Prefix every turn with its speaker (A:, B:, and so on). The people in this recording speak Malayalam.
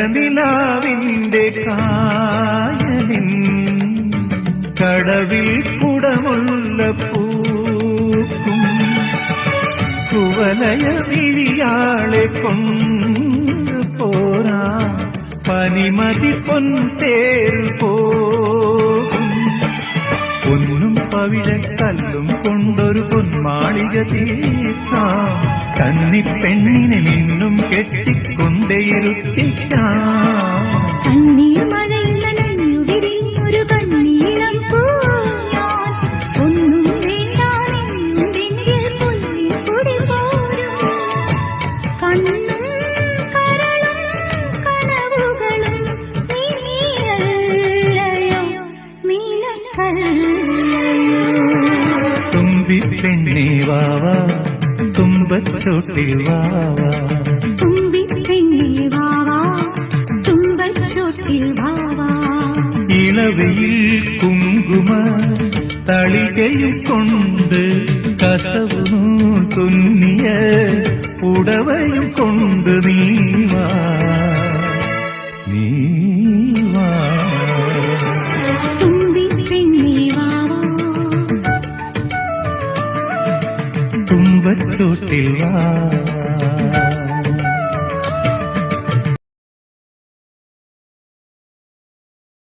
A: കനകനിലാവിന്റെ കായലിൻ കടവിൽ കുടമുള്ള പൂക്കും കുവലയ വിളിയാളെ കൊണ്ടുപോരാ പനിമതി പൊൻതേർ പോകും പൊന്നും പവിഴക്കല്ലും കൊണ്ടൊരു പൊന്മാളിക തീർക്കാം കന്നിപ്പെണ്ണിനെ നിന്നും കെട്ടിക്കൊണ്ടേയിരുത്തിക്കാം
B: കണ്ണീർ മഴയിൽ നനഞ്ഞു വിരിഞ്ഞൊരു കണ്ണീളം പൂഞ്ഞാൻ ഒന്നും വേണ്ടാനെന്തിന്റെ പുല്ലിപ്പൊടി പോരും കണ്ണും കരളും കനവുകളും നീയല്ലയോ നീലക്കല്ലയോ
A: തുമ്പിപ്പെണ്ണേ വാവാ തുമ്പച്ചോട്ടിൽ വാവാ
B: തുമ്പിപ്പെണ്ണേ വാവാ തുമ്പച്ചോട്ടിൽ വാവാ
A: ഇളവയിൽ കുങ്കുമ തളികയും കൊണ്ട് കസവും തുന്നിയ പുടവയും കൊണ്ട് നീവാ
B: തുമ്പിപ്പെണ്ണേ വാവാ
A: തുമ്പച്ചോട്ടിൽ വാ